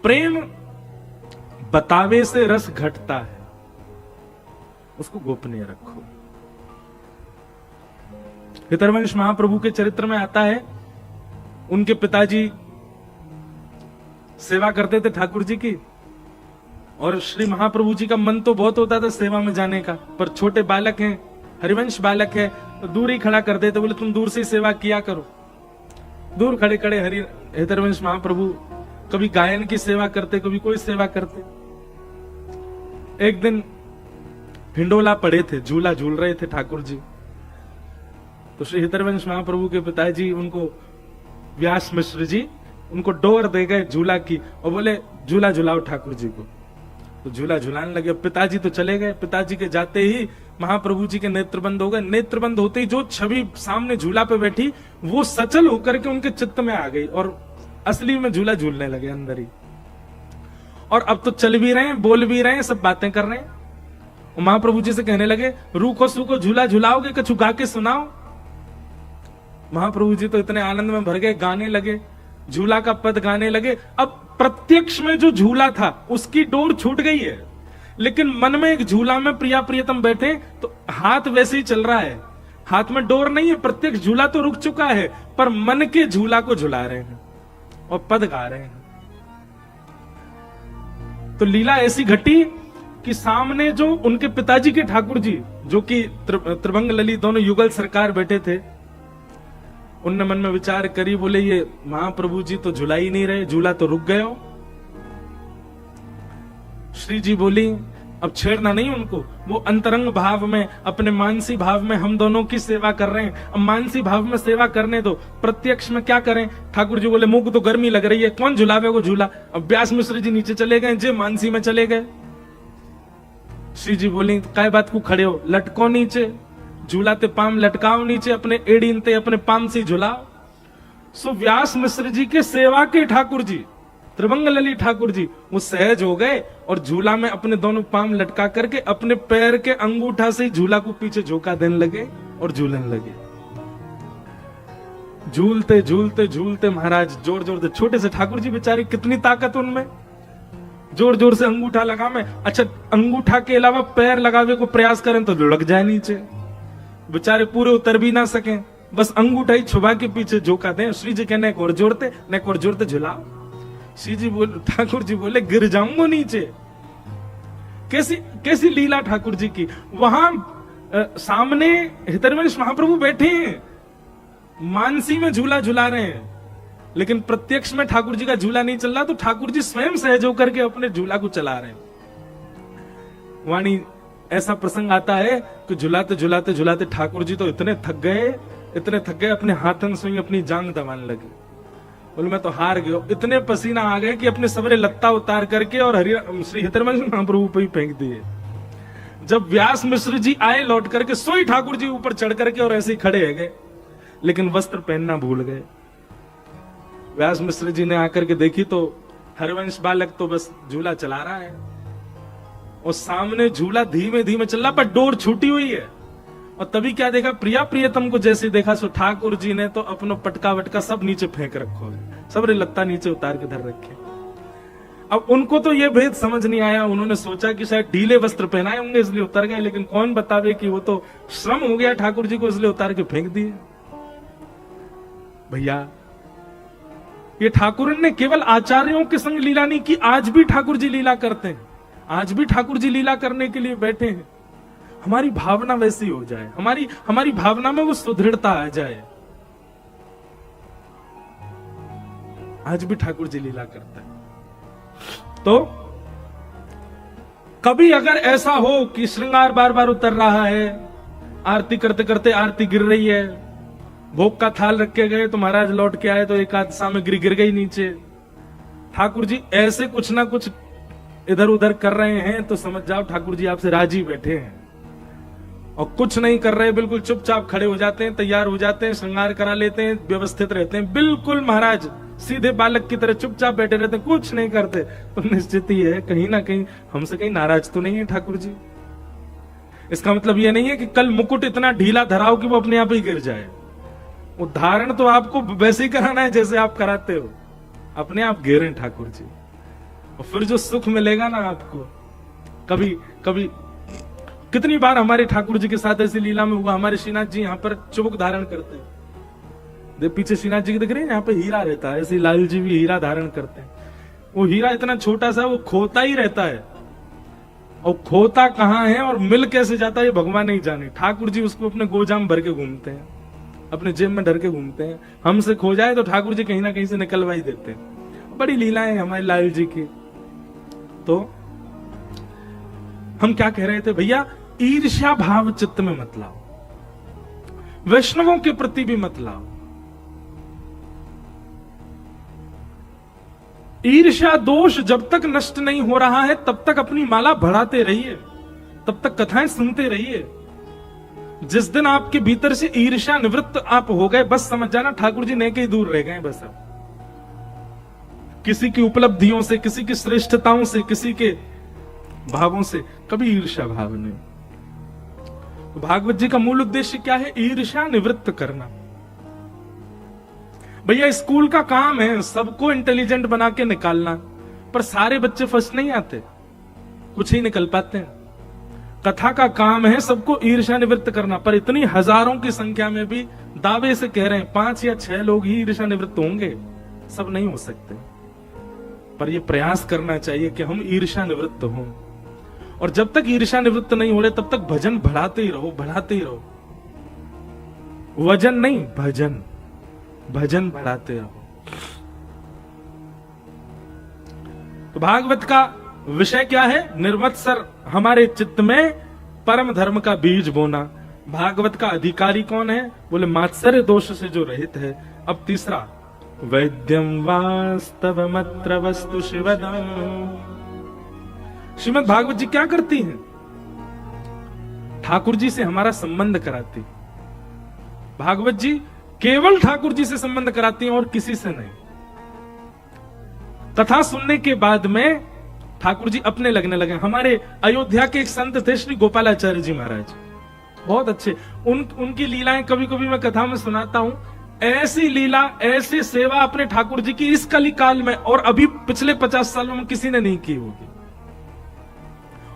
प्रेम बतावे से रस घटता है, उसको गोपनीय रखो। पितरवंश महाप्रभु के चरित्र में आता है, उनके पिताजी सेवा करते थे ठाकुर जी की, और श्री महाप्रभु जी का मन तो बहुत होता था सेवा में जाने का, पर छोटे बालक हैं, हरिवंश बालक है, तो दूर ही खड़ा कर देते, बोले तुम दूर से सेवा किया करो। दूर खड़े खड़े हरिवंश महाप्रभु कभी गायन की सेवा करते, कभी कोई सेवा करते। एक दिन हिंडोला पड़े थे, झूला झूल रहे थे ठाकुर जी, तो श्री हितरवंश महाप्रभु के पिताजी उनको, व्यास मिश्र जी उनको डोर दे गए झूला की, और बोले झूला झुलाओ ठाकुर जी को। तो झूला झुलाने लगे। पिताजी तो चले गए, पिताजी के जाते ही महाप्रभु जी के नेत्र बंद हो गए। नेत्र बंद होते ही जो छवि सामने झूला पे बैठी वो सचल होकर के उनके चित्त में आ गई, और असली में झूला झूलने लगे अंदर ही। और अब तो चल भी रहे हैं, बोल भी रहे हैं, सब बातें कर रहे हैं। महाप्रभु जी से कहने लगे, रूखो सूखो झूला झुलाओगे, कुछ गा के सुनाओ। महाप्रभु जी तो इतने आनंद में भर गए, गाने लगे, झूला का पद गाने लगे। अब प्रत्यक्ष में जो झूला था उसकी डोर छूट गई है, लेकिन मन में एक झूला में प्रिया प्रियतम बैठे, तो हाथ वैसे ही चल रहा है, हाथ में डोर नहीं है, प्रत्यक्ष झूला तो रुक चुका है, पर मन के झूला को झुला रहे हैं और पद गा रहे हैं। तो लीला ऐसी घटी कि सामने जो उनके पिताजी के ठाकुर जी, जो कि त्रिभंग ललित दोनों युगल सरकार बैठे थे, उनने मन में विचार करी, बोले ये महाप्रभु जी तो झुला ही नहीं रहे, झूला तो रुक गए हो। श्री जी बोली, अब छेड़ना नहीं उनको, वो अंतरंग भाव में, अपने मानसी भाव में हम दोनों की सेवा कर रहे हैं, अब मानसी भाव में सेवा करने दो, प्रत्यक्ष में क्या करें। ठाकुर जी बोले, मुंह को तो गर्मी लग रही है, कौन झुलावे को झूला। अब व्यास मिश्र जी नीचे चले गए, जे मानसी में चले गए। श्री जी बोली, काय बात को खड़े हो, लटको नीचे, झूलाते पाम लटकाओ नीचे, अपने एड़ीनते अपने पाम से झुलाओ। सो व्यास मिश्र जी के सेवा के ठाकुर जी, त्रिभंग ललित ठाकुर जी, वो सहज हो गए और झूला में अपने दोनों पाम लटका करके अपने पैर के अंगूठा से झूला को पीछे झोंका देने लगे और झूलने लगे। झूलते झूलते झूलते महाराज जोर जोर से, छोटे से ठाकुर जी बेचारे, कितनी ताकत उनमें, जोर जोर से अंगूठा लगा में, अच्छा अंगूठा के अलावा पैर लगावे को प्रयास करें तो लुढ़क जाए नीचे, बेचारे पूरे उतर भी ना सके, बस अंगूठा ही छुपा के पीछे झोंका दें। श्री जी कहने को और जोड़ते झुलाओ। श्री जी बोले, ठाकुर जी बोले, गिर जाऊंगा नीचे। कैसी कैसी लीला ठाकुर जी की। वहां सामने हितरवंश महाप्रभु बैठे हैं, मानसी में झूला झुला रहे हैं, लेकिन प्रत्यक्ष में ठाकुर जी का झूला नहीं चल रहा, तो ठाकुर जी स्वयं सहज होकर के अपने झूला को चला रहे हैं। वाणी ऐसा प्रसंग आता है कि झुलाते झुलाते झुलाते ठाकुर जी तो इतने थक गए, अपने हाथन से ही अपनी जांग दबाने लगे। बोले मैं तो हार गया, इतने पसीना आ गए कि अपने सबरे लत्ता उतार करके और श्री हितरवंश महाप्रभु पे ही फेंक दिए। जब व्यास मिश्र जी आए लौट करके, सोई ठाकुर जी ऊपर चढ़ करके और ऐसे ही खड़े गए, लेकिन वस्त्र पहनना भूल गए। व्यास मिश्र जी ने आकर के देखी तो हरिवंश बालक तो बस झूला चला रहा है, और सामने झूला धीमे धीमे चल रहा, पर डोर छूटी हुई है। और तभी क्या देखा, प्रिया प्रियतम को जैसे देखा, सो ठाकुर जी ने तो अपना पटका वटका सब नीचे फेंक रखो है, सब लत्ता नीचे उतार के धर रखे। अब उनको तो ये भेद समझ नहीं आया, उन्होंने सोचा कि शायद ढीले वस्त्र पहनाए होंगे इसलिए उतर गए, लेकिन कौन बतावे कि वो तो श्रम हो गया ठाकुर जी को, इसलिए उतार के फेंक दिए। भैया, ये ठाकुर ने केवल आचार्यों के संग लीला नहीं की, आज भी ठाकुर जी लीला करते हैं, आज भी ठाकुर जी लीला करने के लिए बैठे हैं। हमारी भावना वैसी हो जाए, हमारी भावना में वो सुदृढ़ता आ जाए। आज भी ठाकुर जी लीला करता है। तो कभी अगर ऐसा हो कि श्रृंगार बार बार उतर रहा है, आरती करते करते आरती गिर रही है, भोग का थाल रखे गए तो महाराज लौट के आए तो एक आध सामग्री गिर गई नीचे, ठाकुर जी ऐसे कुछ ना कुछ इधर उधर कर रहे हैं, तो समझ जाओ ठाकुर जी आपसे राजी बैठे हैं। और कुछ नहीं कर रहे, बिल्कुल चुपचाप खड़े हो जाते हैं, तैयार हो जाते हैं, श्रृंगार करा लेते हैं, व्यवस्थित रहते हैं, बिल्कुल महाराज सीधे बालक की तरह चुपचाप बैठे रहते हैं, कुछ नहीं करते। तो निश्चित ही है कहीं ना कहीं हमसे कहीं नाराज तो नहीं है ठाकुर जी। इसका मतलब यह नहीं है कि कल मुकुट इतना ढीला धराओ कि वो अपने आप ही गिर जाए। वो धारण तो आपको वैसे ही कराना है जैसे आप कराते हो, अपने आप गिरे ठाकुर जी। और फिर जो सुख मिलेगा ना आपको, कभी कभी कितनी बार हमारे ठाकुर जी के साथ ऐसी लीला में हुआ। हमारे श्रीनाथ जी यहाँ पर चोक धारण करते हैं, पीछे श्रीनाथ जी की दिख रही है, यहाँ पे हीरा रहता है, ऐसे लाल जी भी हीरा धारण करते हैं। वो हीरा इतना छोटा सा, वो खोता ही रहता है, और खोता कहाँ है और मिल कैसे जाता है ये भगवान नहीं जाने। ठाकुर जी उसको अपने गोजाम भर के घूमते हैं, अपने जेब में धर के घूमते हैं। हमसे खो जाए तो ठाकुर जी कहीं ना कहीं से निकलवा ही देते हैं। बड़ी लीलाएं हमारे लाल जी की। तो हम क्या कह रहे थे भैया, ईर्ष्या भाव चित्त में मत लाओ, वैष्णवों के प्रति भी मत लाओ। ईर्ष्या दोष जब तक नष्ट नहीं हो रहा है तब तक अपनी माला बढ़ाते रहिए, तब तक कथाएं सुनते रहिए। जिस दिन आपके भीतर से ईर्ष्या निवृत्त आप हो गए, बस समझ जाना ठाकुर जी नेके ही दूर रह गए। बस अब किसी की उपलब्धियों से, किसी की श्रेष्ठताओं से, किसी के भावों से कभी ईर्ष्या भाव नहीं। तो भागवत जी का मूल उद्देश्य क्या है? ईर्ष्या निवृत्त करना। भैया स्कूल का काम है सबको इंटेलिजेंट बना के निकालना, पर सारे बच्चे फर्स्ट नहीं आते, कुछ ही निकल पाते हैं। कथा का काम है सबको ईर्ष्या निवृत्त करना, पर इतनी हजारों की संख्या में भी दावे से कह रहे हैं 5 या 6 लोग ही ईर्ष्या निवृत्त होंगे, सब नहीं हो सकते। पर यह प्रयास करना चाहिए कि हम ईर्ष्या निवृत्त हों, और जब तक ईर्ष्या निवृत्त नहीं हो रहे तब तक भजन बढ़ाते ही रहो, बढ़ाते ही रहो। वजन नहीं, भजन, भजन बढ़ाते रहो। तो भागवत का विषय क्या है? निर्वत्सर हमारे चित्त में परम धर्म का बीज बोना। भागवत का अधिकारी कौन है? बोले मात्सर्य दोष से जो रहित है। अब तीसरा, वैद्यम वास्तवमत्र वस्तु शिवदम। श्रीमद् भागवत जी क्या करती हैं? ठाकुर जी से हमारा संबंध कराती। भागवत जी केवल ठाकुर जी से संबंध कराती हैं और किसी से नहीं। कथा सुनने के बाद में ठाकुर जी अपने लगने लगे। हमारे अयोध्या के एक संत थे श्री गोपालाचार्य जी महाराज, बहुत अच्छे। उनकी लीलाएं कभी कभी मैं कथा में सुनाता हूं। ऐसी लीला, ऐसी सेवा अपने ठाकुर जी की इस कली काल में और अभी पिछले 50 सालों में किसी ने नहीं की होगी।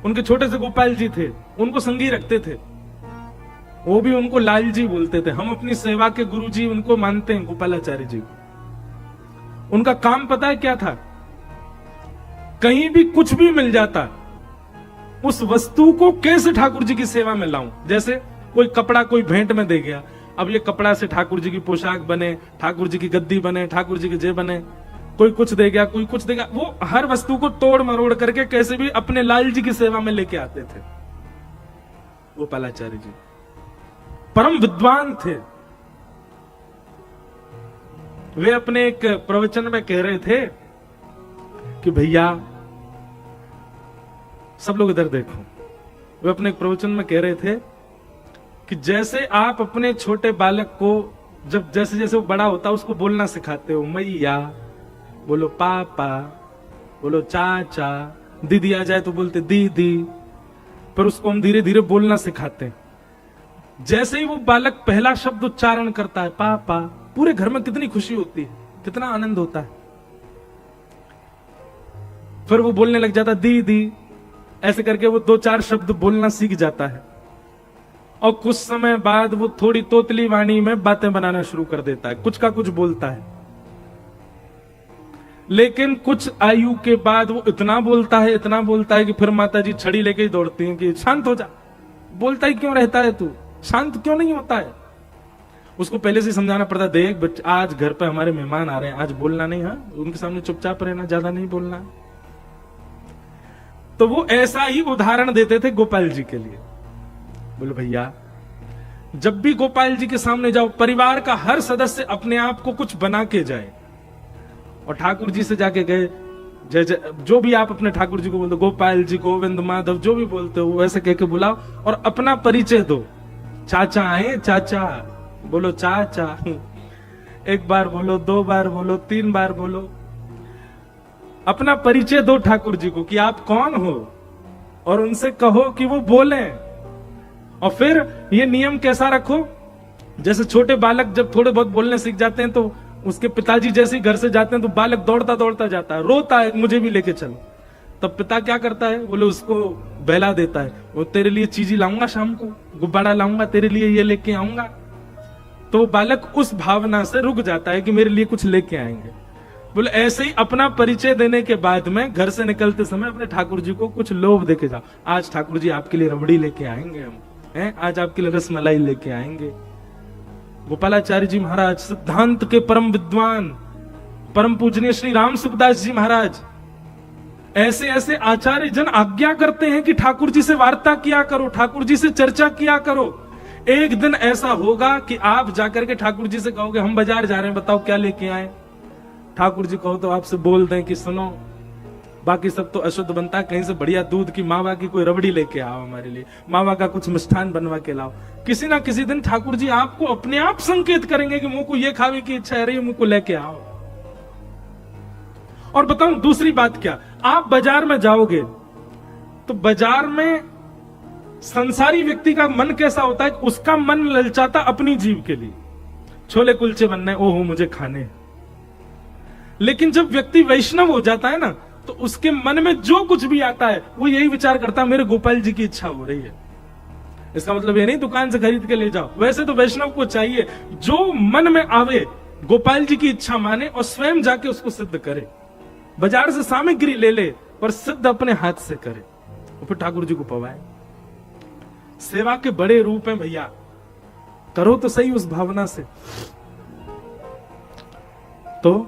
उनके छोटे से गोपाल जी थे, उनको संगी रखते थे, वो भी उनको लाल जी बोलते थे। हम अपनी सेवा के गुरु जी उनको मानते हैं, गोपालाचार्य जी। उनका काम पता है क्या था? कहीं भी कुछ भी मिल जाता, उस वस्तु को कैसे ठाकुर जी की सेवा में लाऊं। जैसे कोई कपड़ा कोई भेंट में दे गया, अब ये कपड़ा से ठाकुर जी की पोशाक बने, ठाकुर जी की गद्दी बने, ठाकुर जी के जे बने। कोई कुछ दे गया, कोई कुछ देगा, वो हर वस्तु को तोड़ मरोड़ करके कैसे भी अपने लाल जी की सेवा में लेके आते थे। गोपालाचार्य जी परम विद्वान थे। वे अपने एक प्रवचन में कह रहे थे कि भैया, सब लोग इधर देखो। वे अपने एक प्रवचन में कह रहे थे कि जैसे आप अपने छोटे बालक को जब जैसे जैसे वो बड़ा होता है उसको बोलना सिखाते हो, मैया बोलो, पापा बोलो, चाचा, दीदी आ जाए तो बोलते दीदी, पर उसको हम धीरे धीरे बोलना सिखाते हैं। जैसे ही वो बालक पहला शब्द उच्चारण करता है, पापा, पूरे घर में कितनी खुशी होती है, कितना आनंद होता है। फिर वो बोलने लग जाता दीदी, ऐसे करके वो 2-4 शब्द बोलना सीख जाता है, और कुछ समय बाद वो थोड़ी तोतली वाणी में बातें बनाना शुरू कर देता है, कुछ का कुछ बोलता है। लेकिन कुछ आयु के बाद वो इतना बोलता है, इतना बोलता है कि फिर माता जी छड़ी लेके ही दौड़ती हैं कि शांत हो जा, बोलता ही क्यों रहता है तू, शांत क्यों नहीं होता है। उसको पहले से समझाना पड़ता, देख बच्चा, आज घर पे हमारे मेहमान आ रहे हैं, आज बोलना नहीं, हाँ, उनके सामने चुपचाप रहना, ज्यादा नहीं बोलना। तो वो ऐसा ही उदाहरण देते थे गोपाल जी के लिए। बोले भैया, जब भी गोपाल जी के सामने जाओ, परिवार का हर सदस्य अपने आप को कुछ बना के जाए, और ठाकुर जी से जाके गए, जय जय, जो भी आप अपने ठाकुर जी को बोलते, गोपाल जी, गोविंद, माधव, जो भी बोलते हो वैसे कह के बुलाओ, और अपना परिचय दो। चाचा आए, चाचा बोलो, चाचा। एक बार बोलो, 2 बार बोलो, 3 बार बोलो। अपना परिचय दो ठाकुर जी को कि आप कौन हो, और उनसे कहो कि वो बोलें। और फिर ये नियम कैसा रखो, जैसे छोटे बालक जब थोड़े बहुत बोलने सीख जाते हैं तो उसके पिताजी जैसे ही घर से जाते हैं तो बालक दौड़ता दौड़ता जाता है, रोता है, मुझे भी लेके चलो। तब पिता क्या करता है, बोले उसको बहला देता है, वो तेरे लिए चीजी लाऊंगा, शाम को गुब्बारा लाऊंगा, तेरे लिए ये लेके आऊंगा। तो बालक उस भावना से रुक जाता है कि मेरे लिए कुछ लेके आएंगे। बोले ऐसे ही अपना परिचय देने के बाद में घर से निकलते समय अपने ठाकुर जी को कुछ लोभ देके जाओ। आज ठाकुर जी आपके लिए रबड़ी लेके आएंगे हम, हैं आज आपके लिए रसमलाई लेके आएंगे। गोपालाचार्य जी महाराज, सिद्धांत के परम विद्वान, परम पूजनीय श्री राम सुखदास जी महाराज, ऐसे ऐसे आचार्य जन आज्ञा करते हैं कि ठाकुर जी से वार्ता किया करो, ठाकुर जी से चर्चा किया करो। एक दिन ऐसा होगा कि आप जाकर के ठाकुर जी से कहोगे हम बाजार जा रहे हैं, बताओ क्या लेके आए। ठाकुर जी कहो तो आपसे बोल दें कि सुनो बाकी सब तो अशुद्ध बनता है, कहीं से बढ़िया दूध की मावा की कोई रबड़ी लेके आओ, हमारे लिए मावा का कुछ मिष्ठान बनवा के लाओ। किसी ना किसी दिन ठाकुर जी आपको अपने आप संकेत करेंगे कि मुंह को ये खाने की इच्छा है रही, मुंह को लेके आओ। और बताऊं दूसरी बात क्या, आप बाजार में जाओगे तो बाजार में संसारी व्यक्ति का मन कैसा होता है, उसका मन ललचाता अपनी जीव के लिए, छोले कुलचे बनने, ओहो मुझे खाने। लेकिन जब व्यक्ति वैष्णव हो जाता है ना, तो उसके मन में जो कुछ भी आता है वो यही विचार करता है मेरे गोपाल जी की इच्छा हो रही है। इसका मतलब ये नहीं दुकान से खरीद के ले जाओ, वैसे तो वैष्णव को चाहिए जो मन में आवे गोपाल जी की इच्छा माने और स्वयं जाके उसको सिद्ध करे। बाजार से सामग्री ले ले पर सिद्ध अपने हाथ से करे, और फिर ठाकुर जी को पवाए। सेवा के बड़े रूप हैं भैया, करो तो सही उस भावना से। तो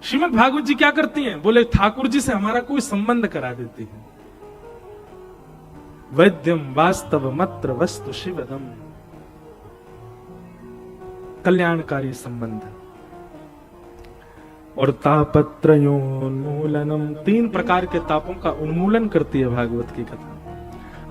श्रीमद् भागवत जी क्या करती हैं, बोले ठाकुर जी से हमारा कोई संबंध करा देती है। वैद्यम वास्तव मत्र वस्तु शिवदम, कल्याणकारी संबंध। और तापत्रयोन्मूलनम, 3 प्रकार के तापों का उन्मूलन करती है भागवत की कथा।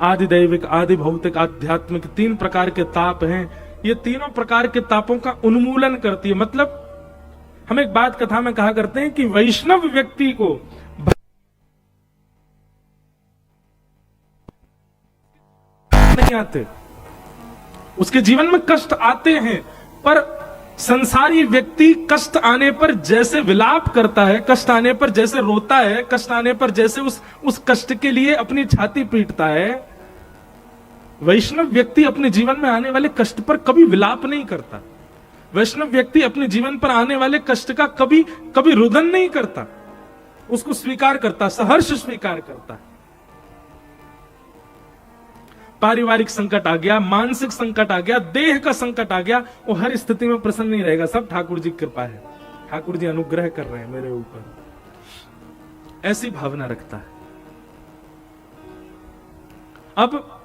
आदि दैविक, आदि भौतिक, आध्यात्मिक 3 प्रकार के ताप हैं। ये तीनों प्रकार के तापों का उन्मूलन करती है। मतलब हम एक बात कथा में कहा करते हैं कि वैष्णव व्यक्ति को नहीं आते, उसके जीवन में कष्ट आते हैं, पर संसारी व्यक्ति कष्ट आने पर जैसे विलाप करता है, कष्ट आने पर जैसे रोता है, कष्ट आने पर जैसे उस कष्ट के लिए अपनी छाती पीटता है, वैष्णव व्यक्ति अपने जीवन में आने वाले कष्ट पर कभी विलाप नहीं करता। वैष्णव व्यक्ति अपने जीवन पर आने वाले कष्ट का कभी रुदन नहीं करता, उसको स्वीकार करता, सहर्ष स्वीकार करता। पारिवारिक संकट आ गया, मानसिक संकट आ गया, देह का संकट आ गया, वो हर स्थिति में प्रसन्न नहीं रहेगा। सब ठाकुर जी की कृपा है, ठाकुर जी अनुग्रह कर रहे हैं मेरे ऊपर, ऐसी भावना रखता है। अब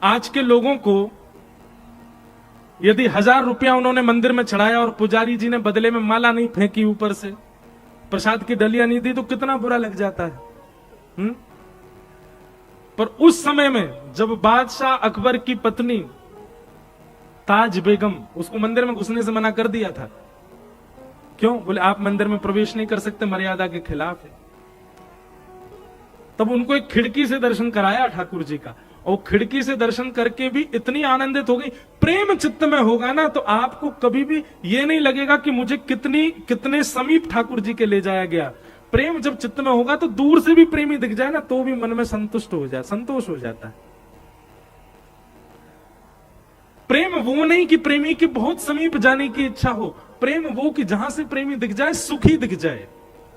आज के लोगों को यदि 1000 रुपया उन्होंने मंदिर में चढ़ाया और पुजारी जी ने बदले में माला नहीं फेंकी, ऊपर से प्रसाद की डलिया नहीं दी, तो कितना बुरा लग जाता है। पर उस समय में जब बादशाह अकबर की पत्नी ताज बेगम, उसको मंदिर में घुसने से मना कर दिया था। क्यों? बोले आप मंदिर में प्रवेश नहीं कर सकते, मर्यादा के खिलाफ है। तब उनको एक खिड़की से दर्शन कराया ठाकुर जी का, और खिड़की से दर्शन करके भी इतनी आनंदित हो गई। प्रेम चित्त में होगा ना तो आपको कभी भी ये नहीं लगेगा कि मुझे कितने समीप ठाकुर जी के ले जाया गया। प्रेम जब चित्त में होगा तो दूर से भी प्रेमी दिख जाए ना तो भी मन में संतोष हो जाता है। प्रेम वो नहीं कि प्रेमी के बहुत समीप जाने की इच्छा हो, प्रेम वो कि जहां से प्रेमी दिख जाए, सुखी दिख जाए,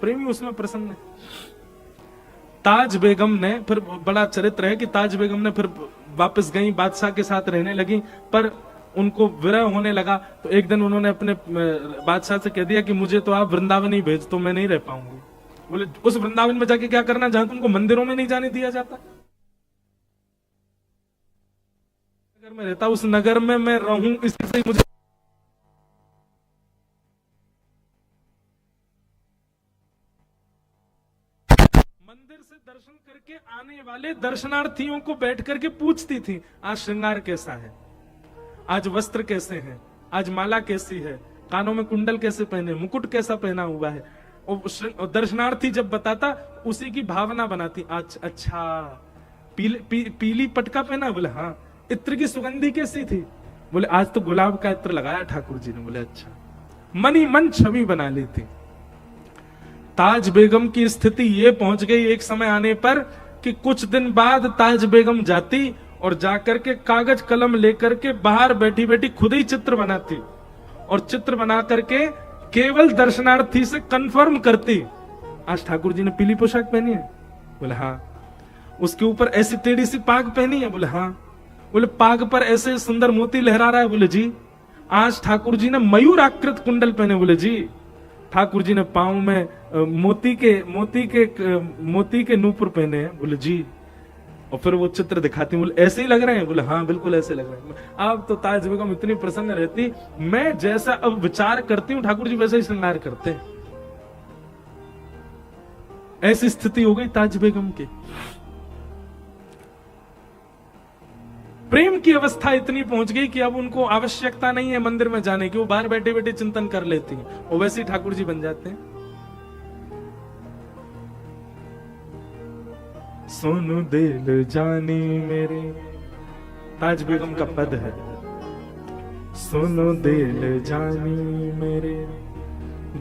प्रेमी उसमें प्रसन्न है। ताज बेगम ने फिर, बड़ा चरित्र है कि ताज बेगम ने फिर वापस गई, बादशाह के साथ रहने लगी, पर उनको विरह होने लगा। तो एक दिन उन्होंने अपने बादशाह से कह दिया कि मुझे तो आप वृंदावन ही भेज, तो मैं नहीं रह पाऊंगी। बोले उस वृंदावन में जाके क्या करना जहां तुमको मंदिरों में नहीं जाने दिया जाता। नगर में रहता, उस नगर में मैं रहूं, इससे मुझे मंदिर से दर्शन करके आने वाले दर्शनार्थियों को बैठ करके पूछती थी आज श्रृंगार कैसा है, आज वस्त्र कैसे हैं, आज माला कैसी है, कानों में कुंडल कैसे पहने, मुकुट कैसा पहना हुआ है। और दर्शनार्थी जब बताता उसी की भावना बनाती। आज अच्छा पीली पटका पहना, बोले हाँ। इत्र की सुगंधी कैसी थी, बोले आज तो गुलाब का इत्र लगाया ठाकुर जी ने, बोले अच्छा। मन ही मन छवि बना ली थी। ताज बेगम की स्थिति ये पहुंच गई एक समय आने पर कि कुछ दिन बाद ताज बेगम जाती और जाकर के कागज कलम लेकर के बाहर बैठी बैठी खुद ही चित्र बनाती और चित्र बना करके केवल दर्शनार्थी से कंफर्म करती, आज ठाकुर जी ने पीली पोशाक पहनी है? बोले हाँ। उसके ऊपर ऐसी टेढ़ी सी पाग पहनी है? बोले हाँ। बोले पाग पर ऐसे सुंदर मोती लहरा रहा है? बोले जी। आज ठाकुर जी ने मयूर आकृत कुंडल पहने? बोले जी। ठाकुर जी ने पांव में मोती के नूपुर पहने हैं? बोले जी। और फिर वो चित्र दिखाती, बोले ऐसे ही लग रहे हैं? बोले हाँ बिल्कुल ऐसे लग रहे हैं। अब तो ताज बेगम इतनी प्रसन्न रहती, मैं जैसा अब विचार करती हूँ ठाकुर जी वैसा ही श्रृंगार करते हैं। ऐसी स्थिति हो गई ताज बेगम की। प्रेम की अवस्था इतनी पहुंच गई कि अब उनको आवश्यकता नहीं है मंदिर में जाने की, वो बाहर बैठे बैठे चिंतन कर लेती हैं और वैसे ही ठाकुर जी बन जाते हैं। सोनू दिल जानी मेरे, ताज बेगम का पद है। सोनू दिल जानी मेरे,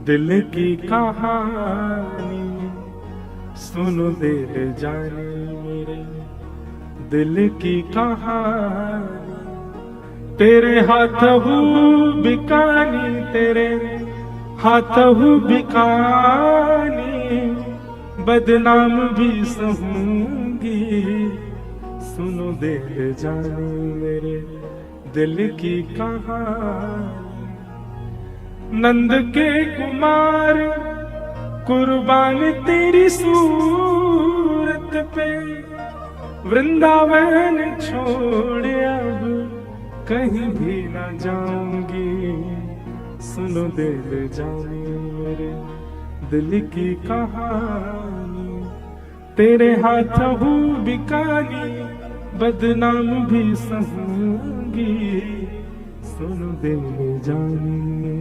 दिल की कहानी, सुनो दिल जानी मेरे, दिल की कहानी। तेरे हाथ हूँ बिकानी, तेरे हाथ हूँ बिकानी, बदनाम भी सहूंगी। सुनो दिल जानी मेरे, दिल की कहानी। नंद के कुमार कुर्बान तेरी सूरत पे, वृंदावन छोड़ अब कहीं भी ना जाऊंगी। सुनो दिल जानी मेरे, दिल की कहानी। तेरे हाथ हूँ बिकानी, बदनाम भी सहूंगी। सुनो दिल जानी।